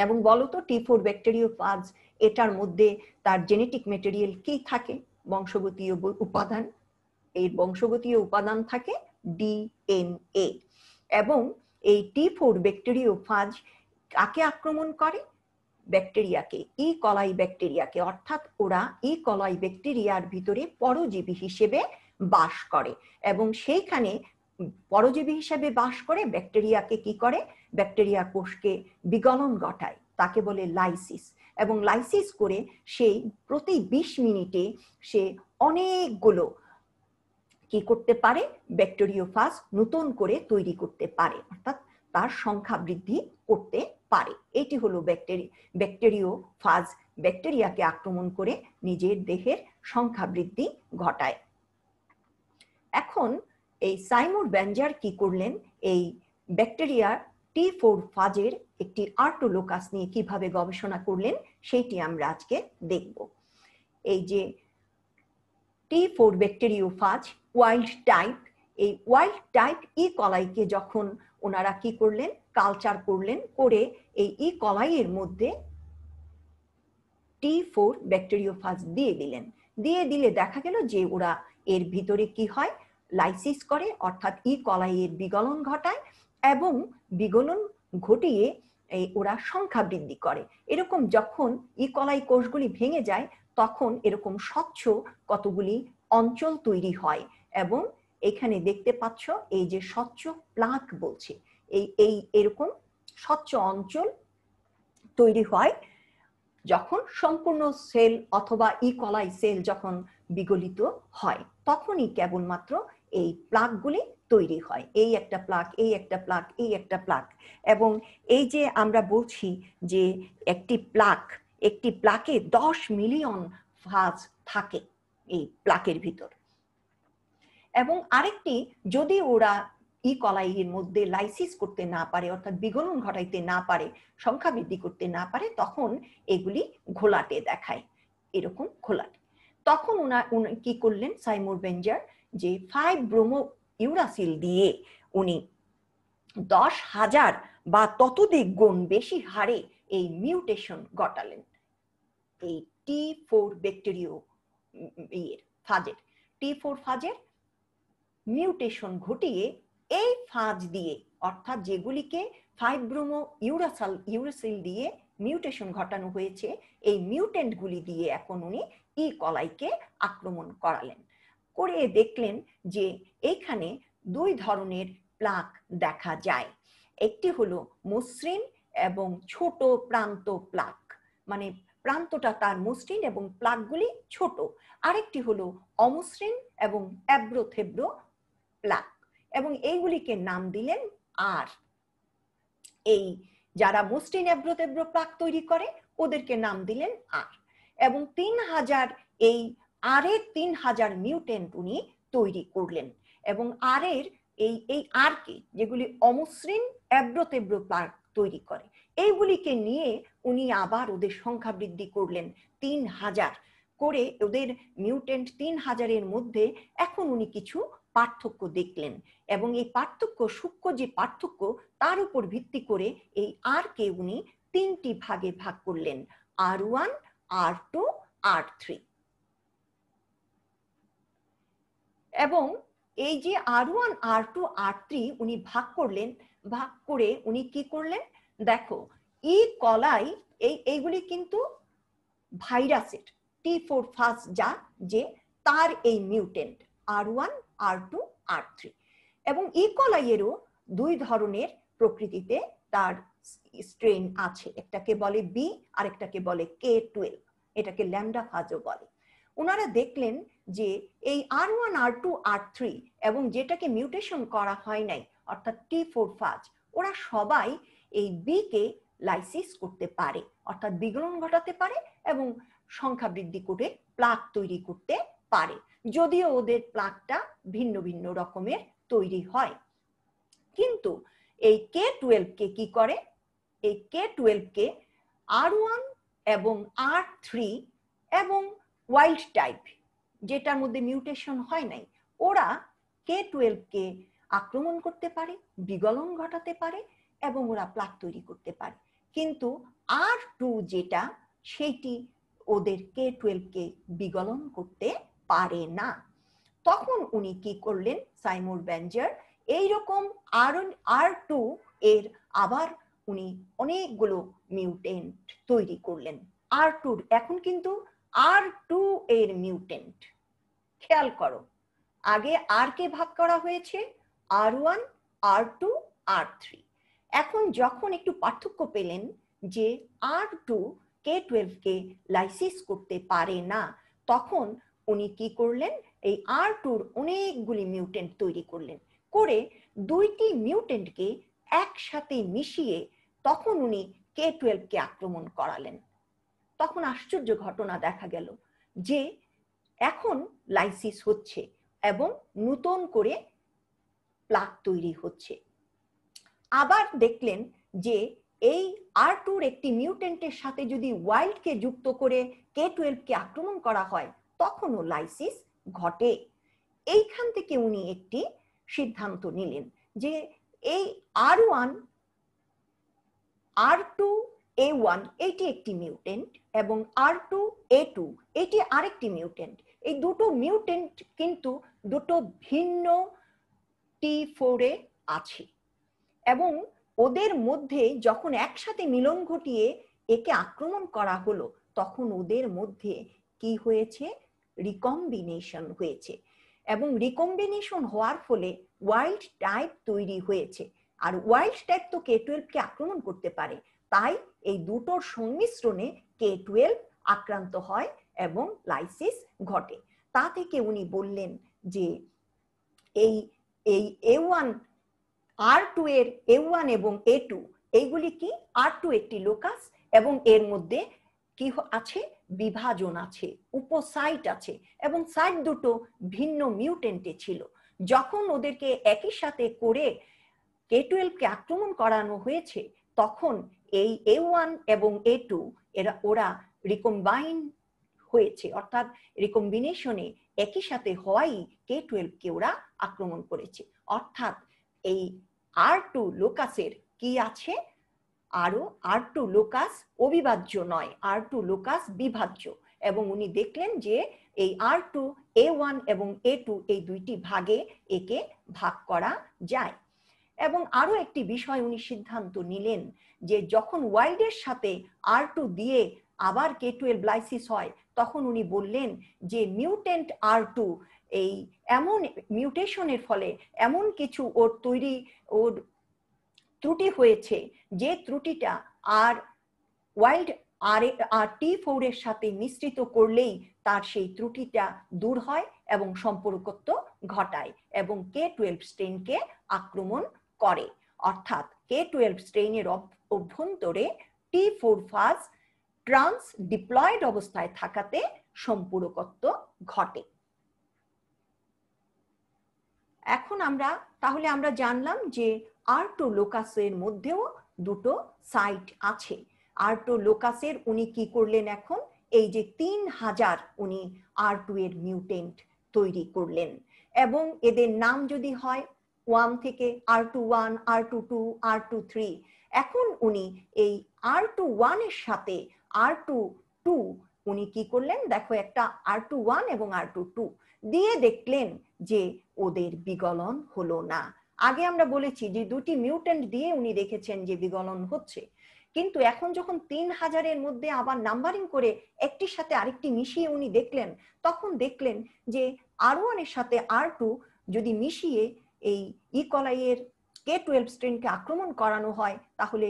এবং বলতো T4 ব্যাকটেরিওফাজ এটার মধ্যে তার জেনেটিক ম্যাটেরিয়াল কি থাকে? বংশগতীয় উপাদান। এই বংশগতীয় উপাদান থাকে ডিএনএ। এবং এই T4 ব্যাকটেরিওফাজ কাকে আক্রমণ করে? ব্যাকটেরিয়াকে, ই কলাই ব্যাকটেরিয়াকে। অর্থাৎ ওরা ই কলাই ব্যাকটেরিয়ার ভিতরে পরজীবী হিসেবে বাস করে এবং সেইখানে পরজীবী হিসেবে বাস করে ব্যাকটেরিয়াকে কি করে? ব্যাকটেরিয়া কোষকে বিগলন ঘটায়, তাকে বলে লাইসিস। এবং লাইসিস করে সেই প্রতি 20 মিনিটে সে অনেকগুলো কি করতে পারে? ব্যাকটেরিওফাজ নতুন করে তৈরি করতে পারে, অর্থাৎ তার সংখ্যা বৃদ্ধি করতে পারে। এটি হলো ব্যাকটেরিওফাজ ব্যাকটেরিয়াকে আক্রমণ করে নিজের দেহের সংখ্যা বৃদ্ধি ঘটায়। এখন এই সাইমুর বেঞ্জার কি করলেন? এই ব্যাকটেরিয়া T4 ফাজের একটি আর্টোলোকাস নিয়ে কিভাবে গবেষণা করলেন সেইটি আমরা আজকে দেখব। এই যে T4 ব্যাকটেরিওফাজ ওয়াইল্ড টাইপ, এই ওয়াইল্ড টাইপ ই কলাইকে যখন ওনারা কি করলেন? কালচার করলেন, করে এই ই কলাইয়ের মধ্যে T4 ব্যাকটেরিওফাজ দিয়ে দিলেন। দিয়ে দিলে দেখা গেল যে ওরা এর ভিতরে কি হয়? লাইসিস করে, অর্থাৎ ই কলাইয়ের বিগলন ঘটায় এবং বিগলন ঘটিয়ে ওরা সংখ্যা বৃদ্ধি করে। এরকম যখন ইকলাই কোষগুলি ভেঙে যায় তখন এরকম স্বচ্ছ কতগুলি অঞ্চল তৈরি হয়, এবং এখানে দেখতে পাচ্ছ এই যে স্বচ্ছ প্লাক বলছে, এই এরকম স্বচ্ছ অঞ্চল তৈরি হয় যখন সম্পূর্ণ সেল অথবা ইকলাই সেল যখন বিগলিত হয়, তখনই কেবলমাত্র এই প্লাকগুলি তৈরি হয়। এই একটা প্লাক, এই একটা প্লাক, এই একটা প্লাক। এবং এই যে আমরা বলছি যে একটি প্লাকে 10 মিলিয়ন ফাজ থাকে এই প্লাকের ভিতর। এবং আরেকটি, যদি ওরা ইকলাইয়ের মধ্যে লাইসিস করতে না পারে, অর্থাৎ বিগলন ঘটাইতে না পারে, সংখ্যা বৃদ্ধি করতে না পারে, তখন এগুলি ঘোলাটে দেখায়, এরকম ঘোলাটে। তখন উনি কি করলেন সাইমুর বেঞ্জার, যে 5 ব্রোমো ইউরাসিল দিয়ে উনি 10,000 বা ততোধিক গুণ বেশি হারে এই মিউটেশন ঘটালেন এই T4 ব্যাকটেরিয়া ফাজের, T4 ফাজের মিউটেশন ঘটিয়ে এই ফাজ দিয়ে, অর্থাৎ যেগুলিকে 5 ব্রোমো ইউরাসিল দিয়ে মিউটেশন ঘটানো হয়েছে, এই মিউটেন্টগুলি দিয়ে এখন উনি ইকলাইকে আক্রমণ করালেন। করে দেখলেন যে এইখানে 2 ধরনের প্লাক দেখা যায়। একটি হলো মসৃণ এবং ছোট প্রান্ত প্লাক, মানে প্রান্তটা তার মসৃণ এবং প্লাকগুলি ছোট। আরেকটি হলো অমসৃণ এবং অ্যাব্রোথেব্রো প্লাক, এবং এইগুলিকে নাম দিলেন আর। এই যারা মসৃণ অ্যাব্রোথেব্রো প্লাক তৈরি করে ওদেরকে নাম দিলেন আর। এবং 3000 এই আরের 3000 মিউটেন্ট উনি তৈরি করলেন। এবং আরের এই আরকে, যেগুলি অমসৃণ অ্যাব্রোথেব্রো প্লাক তৈরি করে, এইগুলিকে নিয়ে উনি আবার ওদের সংখ্যা বৃদ্ধি করলেন 3000 করে। ওদের মিউটেন্ট 3000-এর মধ্যে এখন উনি কিছু পার্থক্য দেখলেন, এবং এই পার্থক্য, সূক্ষ্ম যে পার্থক্য, তার উপর ভিত্তি করে এই আরকে উনি 3টি ভাগে ভাগ করলেন, R1, R2, R3। এবং এই যে R1, R2, R3 উনি ভাগ করলেন, ভাগ করে উনি কি করলেন, দেখো ইকলাই এইগুলি কিন্তু ভাইরাসের T4 ফাজ যা, যে তার এই মিউটেন্ট R1, R2, R3। এবং ইকলাইয়েরও 2 ধরনের প্রকৃতিতে তার স্ট্রেন আছে, একটাকে বলে বি আর একটাকে বলে K12, এটাকে ল্যামডা ফাজও বলে। ওনারা দেখলেন যে এই R1, R2, R3 এবং যেটাকে মিউটেশন করা হয় নাই অর্থাৎ T4 ফাজ, ওরা সবাই এই বি কে লাইসিস করতে পারে, অর্থাৎ বিগলন ঘটাতে পারে এবং সংখ্যা বৃদ্ধি করে প্লাক তৈরি করতে পারে, যদিও ওদের প্লাকটা ভিন্ন ভিন্ন রকমের তৈরি হয়। কিন্তু এই K12 কে কি করে, এই K12 কে R1 এবং R3 এবং ওয়াইল্ড টাইপ, যেটার মধ্যে মিউটেশন হয় নাই, ওরা K12 কে আক্রমণ করতে পারে, বিগলন ঘটাতে পারে এবং ওরা প্লাক তৈরি করতে পারে। কিন্তু R2 যেটা, সেইটি ওদের K12 কে বিগলন করতে পারে না। তখন উনি কি করলেন সাইমুর বেঞ্জার, এইরকম R2 এর আবার উনি অনেকগুলো মিউটেন্ট তৈরি করলেন। R2 এখন কিন্তু R2 এর মিউটেন্ট, খেয়াল করো, আগে আর কে ভাগ করা হয়েছে R1, R2, R3। এখন যখন একটু পার্থক্য পেলেন যে R2 K12 কে লাইসিস করতে পারে না, তখন উনি কি করলেন, এই R2-র অনেকগুলি মিউটেন্ট তৈরি করলেন, করে 2টি মিউটেন্টকে একসাথে মিশিয়ে তখন উনি K12 কে আক্রমণ করালেন। তখন আশ্চর্য ঘটনা দেখা গেল যে এখন লাইসিস হচ্ছে এবং নতুন করে প্লাক তৈরি হচ্ছে। আবার দেখলেন যে এই R2-র একটি মিউটেন্টের সাথে যদি ওয়াইল্ড কে যুক্ত করে K12 কে আক্রমণ করা হয়, তখনও লাইসিস ঘটে। এইখান থেকে উনি একটি সিদ্ধান্ত নিলেন যে এই R1, R2A1 এটি একটি মিউটেন্ট এবং R2A2 এটি আরেকটি মিউটেন্ট। এই দুটো মিউটেন্ট কিন্তু দুটো ভিন্ন T4 এ আছে, এবং ওদের মধ্যে যখন একসাথে মিলন ঘটিয়ে একে আক্রমণ করা হলো তখন ওদের মধ্যে কি হয়েছে, রিকম্বিনেশন হয়েছে, এবং রিকম্বিনেশন হওয়ার ফলে ওয়াইল্ড টাইপ তৈরি হয়েছে। আর ওয়াইল্ড টাইপ তো K12 কে আক্রমণ করতে পারে, তাই এই দুটোর সংমিশ্রণে K12 আক্রান্ত হয় এবং লাইসিস ঘটে। তা থেকে উনি বললেন যে এই এই A1 R2 এর A1 এবং A2 এইগুলি কি, R2 একটি লোকাস এবং এর মধ্যে কি আছে, বিভাজন আছে, উপসাইট আছে, এবং সাইট দুটো ভিন্ন মিউটেন্টে ছিল। যখন ওদেরকে একই সাথে করে K12 কে আক্রমণ করানো হয়েছে তখন এই A1 এবং A2 ওরা রিকম্বাইন হয়েছে, অর্থাৎ রিকম্বিনেশনে একই সাথে হওয়াই K12 কে ওরা আক্রমণ করেছে। অর্থাৎ এই R2 লোকাসের কি আছে, আরো R2 লোকাস অবিভাজ্য নয়, R2 লোকাস বিভাজ্য। এবং উনি দেখলেন যে এই R2 A1 এবং A2 এই দুইটি ভাগে একে ভাগ করা যায়। এবং আরো একটি বিষয় উনি সিদ্ধান্ত নিলেন যে যখন ওয়াইল্ডের সাথে R2 দিয়ে আবার K12 লাইসিস হয় তখন উনি বললেন যে মিউটেন্ট R2 এই এমন মিউটেশনের ফলে এমন কিছু ওর তৈরি ওর ত্রুটি হয়েছে যে ত্রুটিটা আর ওয়াইল্ড আর T4 এর সাথে মিশ্রিত করলেই তার সেই ত্রুটিটা দূর হয় এবং সম্পর্কত্ব ঘটায় এবং K12 স্ট্রেইনকে আক্রমণ করে। অর্থাৎ K12 স্ট্রেইনের অভ্যন্তরে T4 ফাজ ট্রান্স ডিপ্লয়েড অবস্থায় থাকাতে সম্পূরকত্ব ঘটে। এখন তাহলে আমরা জানলাম যে R2 লোকাসের মধ্যেও দুটো সাইট আছে। R2 লোকাসের উনি কি করলেন, এখন এই যে 3000 উনি R2 এর মিউটেন্ট তৈরি করলেন, এবং এদের নাম যদি হয় 1 থেকে R21, R22, R23, এখন উনি এই R21 এর সাথে R22 উনি কি করলেন, দেখো একটা R21 এবং R22 দিয়ে দেখলেন যে ওদের বিগলন হলো না। আগে আমরা বলেছি যে দুটি মিউটেন্ট দিয়ে উনি দেখেছেন যে বিগলন হচ্ছে, কিন্তু এখন যখন 3000 এর মধ্যে আবার নাম্বারিং করে একটির সাথে আরেকটি মিশিয়ে উনি দেখলেন, তখন দেখলেন যে R1 এর সাথে R2 যদি মিশিয়ে এই ইকোলাই এর K12 স্ট্রেনকে আক্রমণ করানো হয় তাহলে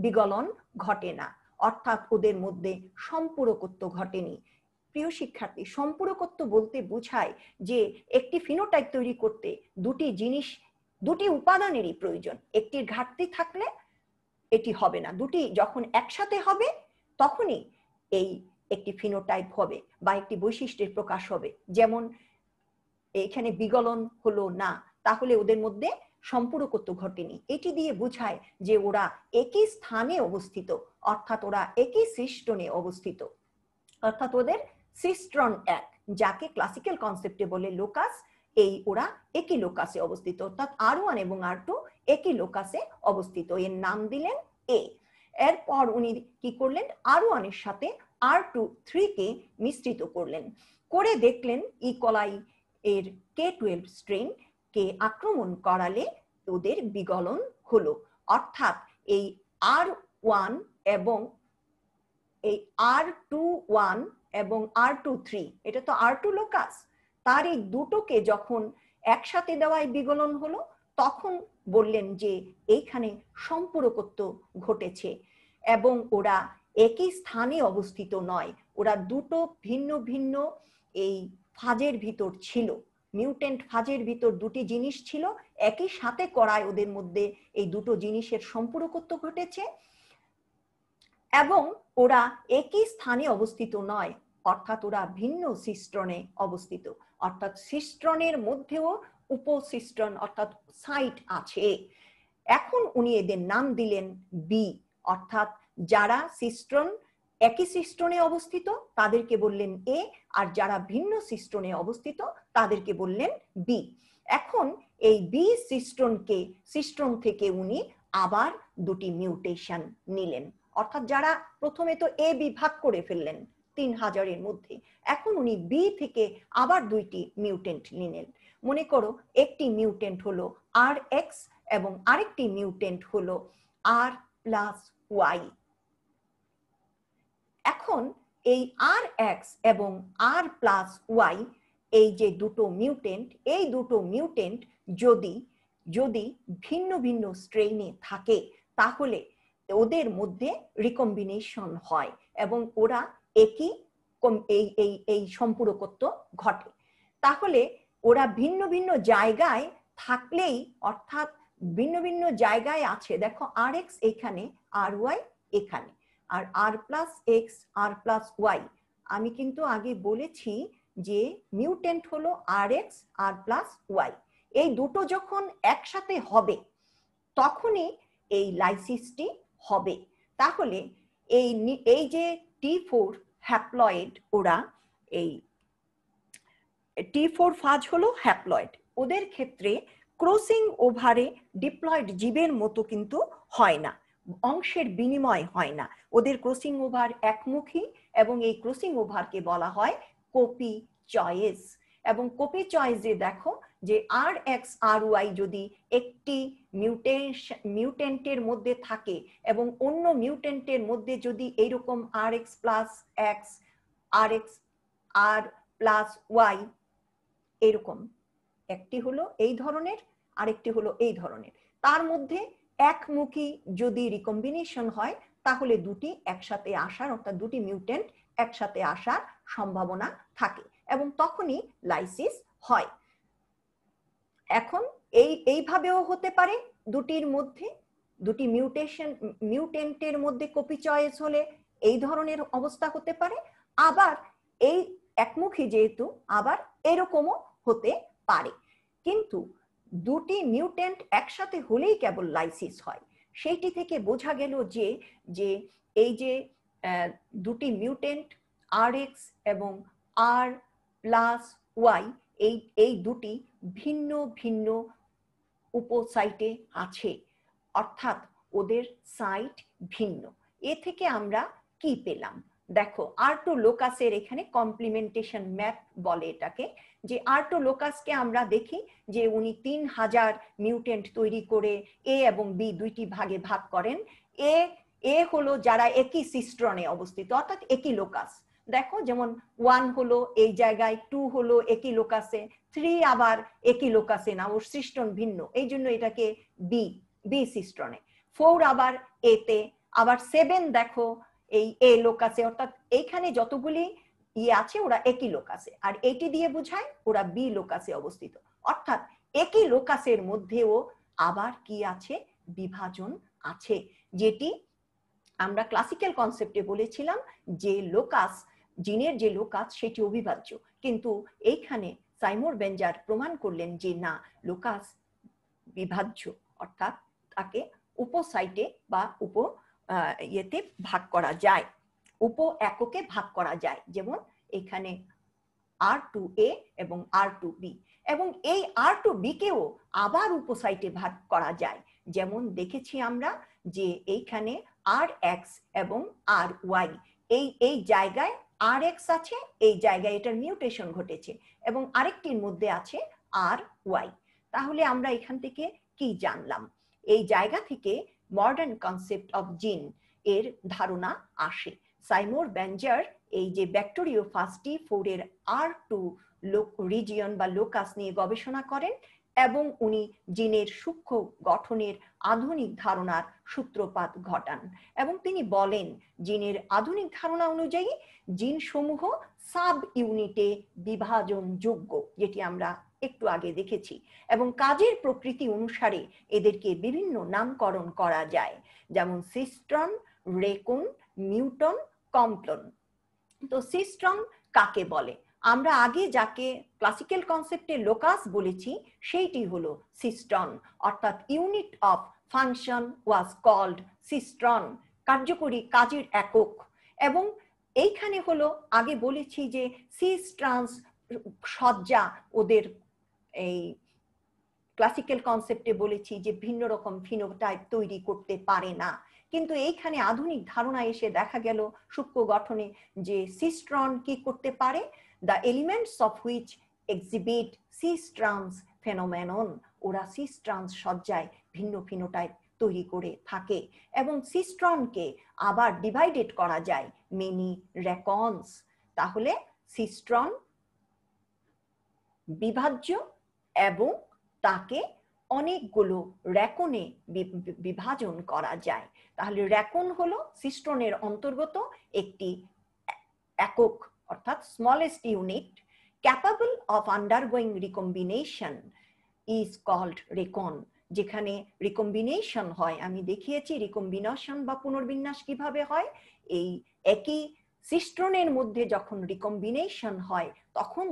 বিগলন ঘটে না, অর্থাৎ ওদের মধ্যে সম্পূরকত্ব ঘটেনি। প্রিয় শিক্ষার্থী, সম্পূরকত্ব বলতে বোঝায় যে একটি ফিনোটাইপ তৈরি করতে দুটি উপাদানেরই প্রয়োজন। একটির ঘাটতি থাকলে এটি হবে না, দুটি যখন একসাথে হবে তখনই এই একটি ফিনোটাইপ হবে বা একটি বৈশিষ্ট্যের প্রকাশ হবে। যেমন এখানে বিগলন হলো না, তাহলে ওদের মধ্যে সম্পূরকত্ব ঘটেনি। এটি দিয়ে বোঝায় যে ওরা একই স্থানে অবস্থিত, অর্থাৎ ওরা একই সিস্টনে অবস্থিত, অর্থাৎ ওদের সিস্ট্রন এক, যাকে ক্লাসিক্যাল কনসেপ্টে বলে লোকাস। এই ওরা একই লোকাসে অবস্থিত, অর্থাৎ R1 এবং R2 একই লোকাসে অবস্থিত, এর নাম দিলেন A। এরপর উনি কি করলেন, R1 এর সাথে R23 কে মিশ্রিত করলেন, করে দেখলেন ইকোলাই এর K12 স্ট্রেন কে আক্রমণ করালে ওদের বিগলন হলো। অর্থাৎ এই R1 এবং এই R21 এবং R23, এটা তো R2 লোকাস, তার এই দুটোকে যখন একসাথে দেওয়ায় বিগলন হলো, তখন বললেন যে এইখানে সম্পূরকত্ব ঘটেছে এবং ওরা একই স্থানে অবস্থিত নয়, ওরা দুটো ভিন্ন ভিন্ন এই ফাজের ভিতর ছিল, মিউটেন্ট ফাজের ভিতর দুটি জিনিস ছিল, একই সাথে করায় ওদের মধ্যে এই দুটো জিনিসের সম্পূরকত্ব ঘটেছে এবং ওরা একই স্থানে অবস্থিত নয়, অর্থাৎ ওরা ভিন্ন সিস্ট্রনে অবস্থিত, অর্থাৎ সিস্ট্রনের মধ্যেও উপসিস্ট্রন অর্থাৎ সাইট আছে। এখন উনি এদের নাম দিলেন বি, অর্থাৎ যারা সিস্ট্রন একই সিস্ট্রনে অবস্থিত তাদেরকে বললেন এ, আর যারা ভিন্ন সিস্ট্রনে অবস্থিত তাদেরকে বললেন বি। এখন এই বি সিস্ট্রন থেকে উনি আবার দুটি মিউটেশন নিলেন, অর্থাৎ যারা প্রথমে তো এ বি ভাগ করে ফেললেন 3000 এর মধ্যে, এখন উনি বি থেকে আবার দুইটি মিউটেন্ট নিলেন। মনে করো একটি মিউটেন্ট হলো RX এবং আরেকটি মিউটেন্ট হলো R+Y। এখন এই RX এবং R+Y এই যে দুটো মিউটেন্ট, এই দুটো মিউটেন্ট যদি যদি ভিন্ন ভিন্ন স্ট্রেইনে থাকে তাহলে ওদের মধ্যে রিকম্বিনেশন হয় এবং ওরা একই এই সম্পূরকত্ব ঘটে। তাহলে ওরা ভিন্ন ভিন্ন জায়গায় থাকলেই, অর্থাৎ ভিন্ন ভিন্ন জায়গায় আছে, দেখো RX এখানে, RY এখানে, আর R+X R+Y। আমি কিন্তু আগে বলেছি যে মিউটেন্ট হলো RX R+Y। এই দুটো যখন একসাথে হবে তখনই এই লাইসিসটি হবে। তাহলে এই যে T4 হ্যাপ্লয়েড, ওরা এই T4 ফাজ হলো হ্যাপ্লয়েড, ওদের ক্ষেত্রে ক্রসিং ওভারে ডিপ্লয়েড জীবের মতো কিন্তু হয় না, অংশের বিনিময় হয় না, ওদের ক্রসিং ওভার একমুখী এবং এই ক্রসিং ওভারকে বলা হয় কপি চয়েস। এবং কপি চয়েসে দেখো যে RX RY যদি একটি মিউটেন্টের মধ্যে থাকে এবং অন্য মিউটেন্টের মধ্যে যদি এইরকম RX+X RX R+Y এরকম, একটি হলো এই ধরনের আরেকটি হলো এই ধরনের, তার মধ্যে একমুখী যদি রিকম্বিনেশন হয় তাহলে দুটি একসাথে আসার, অর্থাৎ দুটি মিউটেন্ট একসাথে আসার সম্ভাবনা থাকে এবং তখনই লাইসিস হয়। এখন এইভাবেও হতে পারে দুটির মধ্যে, দুটি মিউটেন্টের মধ্যে কপি চয়েস হলে এই ধরনের অবস্থা হতে পারে, আবার এই একমুখী যেহেতু আবার এরকমও হতে পারে। কিন্তু দুটি মিউটেন্ট একসাথে হলেই কেবল লাইসিস হয়। সেইটি থেকে বোঝা গেল যে এই যে দুটি মিউটেন্ট RX এবং R+Y এই দুটি ভিন্ন ভিন্ন উপসাইটে আছে, অর্থাৎ ওদের সাইট ভিন্ন। এ থেকে আমরা কি পেলাম? দেখো R2 লোকাসের এখানে কমপ্লিমেন্টেশন ম্যাপ বলে এটাকে, যে R2 লোকাসকে আমরা দেখি যে উনি 3000 মিউটেন্ট তৈরি করে A এবং B দুইটি ভাগে ভাগ করেন। এ হলো যারা একই সিস্ট্রনে অবস্থিত, অর্থাৎ একই লোকাস। দেখো যেমন 1 হলো এই জায়গায়, 2 হলো একই লোকাসে, 3 আবার একই লোকাসে না, ওর সিস্ট্রন ভিন্ন, এই জন্য এটাকে বি সিস্ট্রনে। 4 আবার এতে, আবার 7 দেখো এই এ লোকাসে, অর্থাৎ এইখানে যতগুলি আছে ওরা একই লোকাসে, আর এটি দিয়ে বোঝায় ওরা বি লোকাসে অবস্থিত। অর্থাৎ একই লোকাসের মধ্যেও আবার কি আছে? বিভাজন আছে, যেটি আমরা ক্লাসিক্যাল কনসেপ্টে বলেছিলাম যে লোকাস, জিনের যে লোকাস সেটি অবিভাজ্য, কিন্তু এইখানে সাইমোর বেঞ্জার প্রমাণ করলেন যে না, লোকাস বিভাজ্য, অর্থাৎ তাকে উপসাইটে বা ইয়েতে ভাগ করা যায়, উপ এককে ভাগ করা যায়। যেমন এখানে R2A এবং R2B, এবং এই R2B কেও আবার উপসাইটে ভাগ করা যায়। যেমন দেখেছি আমরা যে এইখানে RX এবং RY, এই জায়গায় RX আছে, এই জায়গায় এটার মিউটেশন ঘটেছে, এবং আরেকটির মধ্যে আছে RY। তাহলে আমরা এখান থেকে কি জানলাম? এই জায়গা থেকে মডার্ন কনসেপ্ট অফ জিন এর ধারণা আসে। সাইমোর বেঞ্জার এই যে ব্যাকটেরিওফাজ T4 এর R2 রিজিয়ন বা লোকাস নিয়ে গবেষণা করেন, এবং উনি জিনের সূক্ষ্ম গঠনের আধুনিক ধারণার সূত্রপাত ঘটান, এবং তিনি বলেন জিনের আধুনিক ধারণা অনুযায়ী জিন সমূহ সাব ইউনিটে বিভাজনযোগ্য, যেটি আমরা একটু আগে দেখেছি, এবং কাজের প্রকৃতি অনুসারে এদেরকে বিভিন্ন নামকরণ করা যায়, যেমন সিস্ট্রন, রেকুন, মিউটন, কমপ্লন। তো সিস্ট্রন কাকে বলে? আমরা আগে যাকে ক্লাসিক্যাল কনসেপ্টে লোকাস বলেছি সেইটি হলো সিস্ট্রন, অর্থাৎ unit of function was called cistron, কার্যকরী কাজের একক। এবং এইখানে হলো আগে বলেছি যে সিস ট্রান্স সজ্জা ওদের এই ক্লাসিক্যাল কনসেপ্টে বলেছি যে ভিন্ন রকম ফিনোটাইপ তৈরি করতে পারে না, কিন্তু এইখানে আধুনিক ধারণা এসে দেখা গেল সূক্ষ্ম গঠনে যে সিস্ট্রন কি করতে পারে। The elements of which exhibit cis trans phenomenon, ওরা সিস ট্রান্স সজ্জায় ভিন্ন ফিনোটাইপ তৈরি করে থাকে। এবং সিস্ট্রনকে আবার ডিভাইডেড করা যায় মেনি রেকনস। তাহলে সিস্ট্রন বিভাজ্য এবং তাকে অনেকগুলো র্যাকনে বিভাজন করা যায়। তাহলে র্যাকন হলো সিস্ট্রনের অন্তর্গত একটি একক অর্থাৎ smallest unit, capable of undergoing recombination is called recon. যেখানে রিকম্বিনেশন হয়, আমি দেখিয়েছি রিকম্বিনেশন বা পুনর্বিন্যাস কিভাবে হয়। এই একই সিস্ট্রনের মধ্যে যখন রিকম্বিনেশন হয় তখন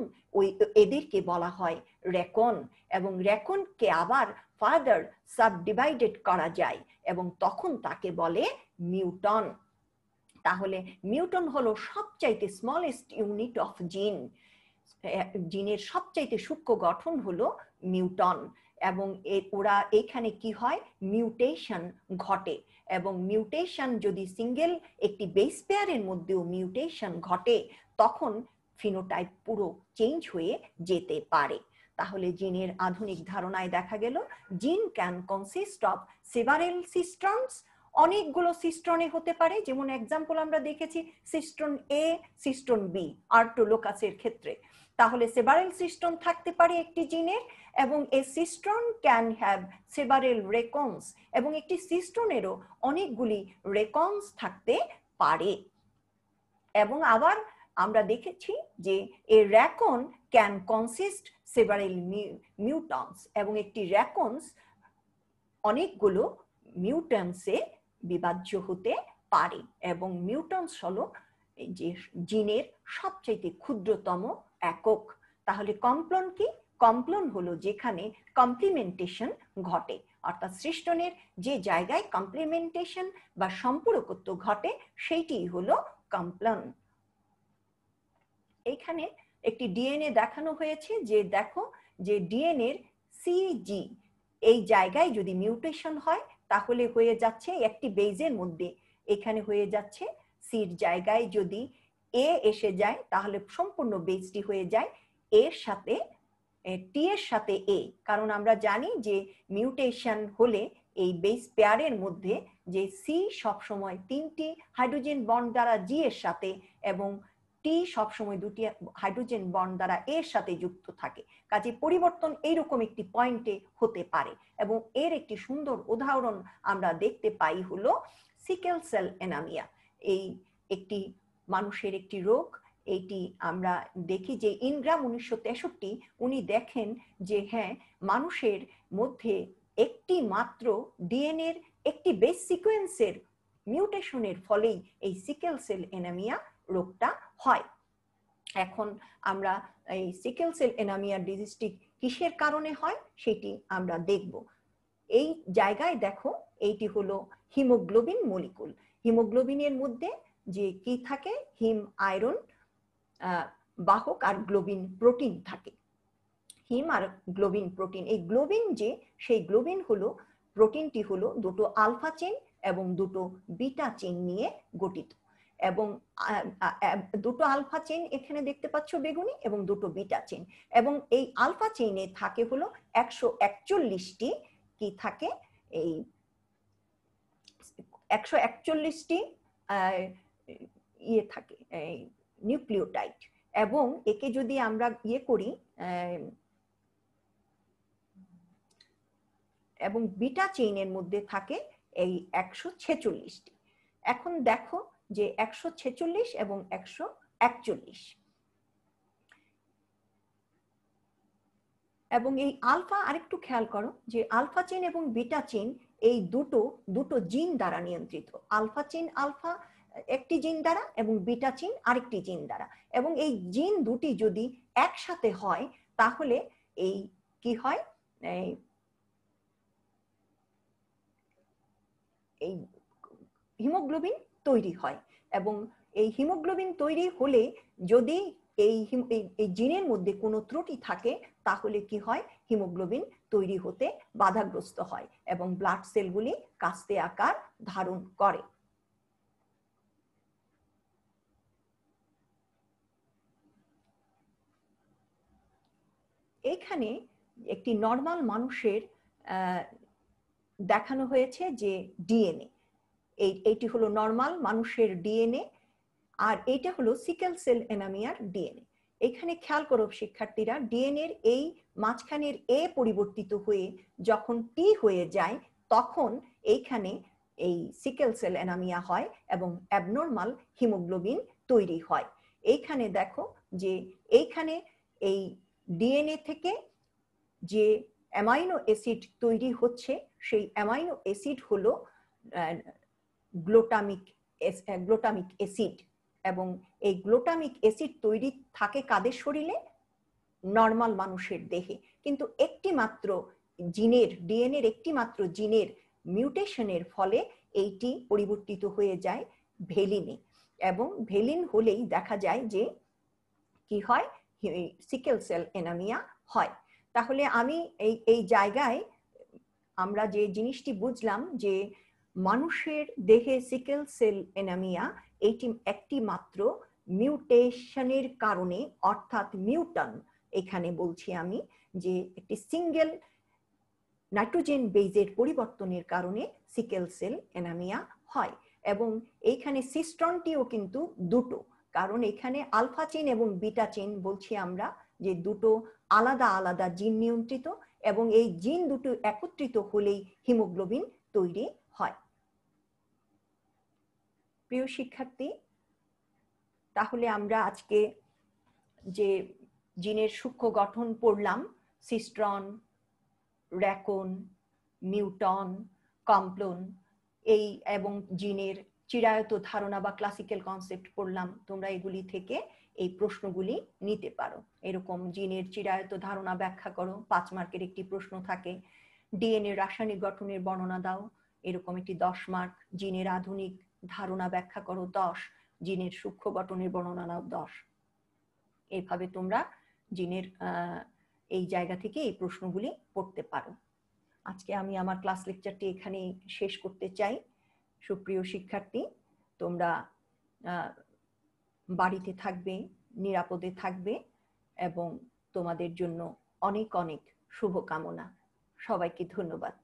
এদেরকে বলা হয় রেকন, এবং রেকনকে আবার ফার্দার সাবডিভাইডেড করা যায় এবং তখন তাকে বলে মিউটন। তাহলে মিউটন হলো সবচাইতে স্মলেস্ট ইউনিট অফ জিন। জিনের সবচাইতে সূক্ষ্ম গঠন হলো মিউটন। এবং ওরা এখানে কি হয়, মিউটেশন ঘটে। এবং মিউটেশন যদি সিঙ্গেল একটি বেস পেয়ারের মধ্যেও মিউটেশন ঘটে তখন ফিনোটাইপ পুরো চেঞ্জ হয়ে যেতে পারে। তাহলে জিনের আধুনিক ধারণায় দেখা গেল জিন ক্যান কনসিস্ট অফ সেভারেল সিস্ট্রনস, অনেকগুলো সিস্ট্রনে হতে পারে। যেমন এক্সাম্পল আমরা দেখেছি সিস্ট্রন এ, সিস্ট্রন বি, আর্টোলোকাসের ক্ষেত্রে। তাহলে সেভারেল সিস্ট্রন থাকতে পারে একটি জিনের, এবং এ সিস্ট্রন ক্যান হ্যাভ সেভারেল রেকনস, এবং একটি সিস্ট্রনেরও অনেকগুলি রেকনস থাকতে পারে। এবং আবার আমরা দেখেছি যে এ র্যাকন ক্যান কনসিস্ট সেভারেল মিউটন্স, এবং একটি র্যাকনস অনেকগুলো মিউট্যান্টসে বিভাজ্য হতে পারে। এবং মিউট্যান্টস হলো যে জিনের সবচেয়ে ক্ষুদ্রতম একক। তাহলে কমপ্লন কি? কমপ্লন হলো যেখানে কমপ্লিমেন্টেশন ঘটে, অর্থাৎ সৃষ্টনের যে জায়গায় কমপ্লিমেন্টেশন বা সম্পূরকত্ব ঘটে সেইটি হলো কমপ্লন। এইখানে একটি ডিএনএ দেখানো হয়েছে, যে দেখো যে ডিএনএ এর সিজি এই জায়গায় যদি মিউটেশন হয় তাহলে হয়ে যাচ্ছে একটি বেজের মধ্যে, এখানে হয়ে যাচ্ছে সির জায়গায় যদি এ এসে যায় তাহলে সম্পূর্ণ বেজটি হয়ে যায় এর সাথে টি এর সাথে এ। কারণ আমরা জানি যে মিউটেশন হলে এই বেস পেয়ারের মধ্যে যে সি সবসময় 3টি হাইড্রোজেন বন্ড দ্বারা জি এর সাথে এবং টি সবসময় 2টি হাইড্রোজেন বন্ড দ্বারা এর সাথে যুক্ত থাকে। কাজে পরিবর্তন এইরকম একটি পয়েন্টে হতে পারে। এবং এর একটি সুন্দর উদাহরণ আমরা দেখতে পাই হলো সিকেল সেল অ্যানিমিয়া। এই একটি মানুষের একটি রোগ। এইটি আমরা দেখি যে ইনগ্রাম 1963 উনি দেখেন যে হ্যাঁ, মানুষের মধ্যে একটি মাত্র ডিএনএ এর একটি বেস সিকোয়েন্সের মিউটেশনের ফলেই এই সিকেল সেল অ্যানিমিয়া রোগটা হয়। এখন আমরা এই সিকেল সেল অ্যানিমিয়া ডিজিজটি কিসের কারণে হয় সেটি আমরা দেখব। এই জায়গায় দেখো এইটি হলো হিমোগ্লোবিন মলিকুল। হিমোগ্লোবিনের মধ্যে যে কি থাকে, হিম আয়রন বাহক আর গ্লোবিন প্রোটিন থাকে। হিম আর গ্লোবিন প্রোটিন, এই গ্লোবিন যে সেই গ্লোবিন হলো প্রোটিনটি হলো দুটো আলফা চেইন এবং দুটো বিটা চেইন নিয়ে গঠিত। এবং দুটো আলফা চেইন এখানে দেখতে পাচ্ছ বেগুনি, এবং দুটো বিটা চেইন। এবং এই আলফা চেইনে থাকে হলো 141টি কি থাকে, এই 141টি ইয়ে থাকে নিউক্লিওটাইড। এবং একে যদি আমরা ইয়ে করি, এবং বিটা চেইনের মধ্যে থাকে এই 146টি। এখন দেখো যে 146 এবং 141, এবং এই আলফা আরেকটু খেয়াল করো যে আলফা চেইন এবং বিটা চেইন এই দুটো জিন দ্বারা নিয়ন্ত্রিত। আলফা চেইন আলফা একটি জিন দ্বারা এবং বিটা চেইন আরেকটি জিন দ্বারা। এবং এই জিন দুটি যদি একসাথে হয় তাহলে এই কি হয়, এই হিমোগ্লোবিন তৈরি হয়। এবং এই হিমোগ্লোবিন তৈরি হলে যদি এই জিনের মধ্যে কোনো ত্রুটি থাকে তাহলে কি হয়, হিমোগ্লোবিন তৈরি হতে বাধাগ্রস্ত হয় এবং ব্লাড সেলগুলি কাস্তে আকার ধারণ করে। এখানে একটি নর্মাল মানুষের দেখানো হয়েছে যে ডিএনএ, এইটি হলো নর্মাল মানুষের ডিএনএ, আর এটা হলো সিকেল সেল অ্যানিমিয়ার ডিএনএ। এখানে খেয়াল করো শিক্ষার্থীরা, ডিএনএর এই মাঝখানের এ পরিবর্তিত হয়ে যখন টি হয়ে যায় তখন এইখানে এই সিকেল সেল অ্যানিমিয়া হয় এবং অ্যাবনর্মাল হিমোগ্লোবিন তৈরি হয়। এইখানে দেখো যে এইখানে এই ডিএনএ থেকে যে অ্যামাইনো অ্যাসিড তৈরি হচ্ছে সেই অ্যামাইনো অ্যাসিড হলো গ্লুটামিক অ্যাসিড, এবং এই গ্লুটামিক অ্যাসিড তৈরি থাকে কাদের শরীরে? নর্মাল মানুষের দেহে। কিন্তু একটি মাত্র জিনের, ডিএনএর একটি মাত্র জিনের মিউটেশনের ফলে এইটি পরিবর্তিত হয়ে যায় ভেলিনে, এবং ভেলিন হলেই দেখা যায় যে কি হয়, সিকেল সেল অ্যানিমিয়া হয়। তাহলে আমি এই জায়গায় আমরা যে জিনিসটি বুঝলাম যে মানুষের দেহে সিকেল সেল অ্যানিমিয়া এইটি একটি মাত্র মিউটেশনের কারণে, অর্থাৎ মিউটান এখানে বলছি আমি, যে একটি সিঙ্গেল নাইট্রোজেন বেজের পরিবর্তনের কারণে সিকেল সেল অ্যানিমিয়া হয়। এবং এইখানে সিস্টনটিও কিন্তু দুটো, কারণ এখানে আলফা চেইন এবং বিটা চেইন বলছি আমরা যে দুটো আলাদা আলাদা জিন নিয়ন্ত্রিত, এবং এই জিন দুটো একত্রিত হলেই হিমোগ্লোবিন তৈরি হয়। প্রিয় শিক্ষার্থী, তাহলে আমরা আজকে যে জিনের সূক্ষ্ম গঠন পড়লাম, সিস্ট্রন, র্যাকন, মিউটন, কমপ্লোন, এই এবং জিনের চিরায়ত ধারণা বা ক্লাসিক্যাল কনসেপ্ট পড়লাম। তোমরা এগুলি থেকে এই প্রশ্নগুলি নিতে পারো। এরকম জিনের চিরায়ত ধারণা ব্যাখ্যা করো, 5 মার্কের একটি প্রশ্ন থাকে। ডিএনএ রাসায়নিক গঠনের বর্ণনা দাও, এরকম একটি 10 মার্ক। জিনের আধুনিক ধারণা ব্যাখ্যা করো 10, জিনের সূক্ষ্ম গঠনের বর্ণনা দাও 10। এইভাবে তোমরা জিনের এই জায়গা থেকে এই প্রশ্নগুলি পড়তে পারো। আজকে আমি আমার ক্লাস লেকচারটি এখানে শেষ করতে চাই। সুপ্রিয় শিক্ষার্থী, তোমরা বাড়িতে থাকবে, নিরাপদে থাকবে, এবং তোমাদের জন্য অনেক অনেক শুভকামনা। সবাইকে ধন্যবাদ।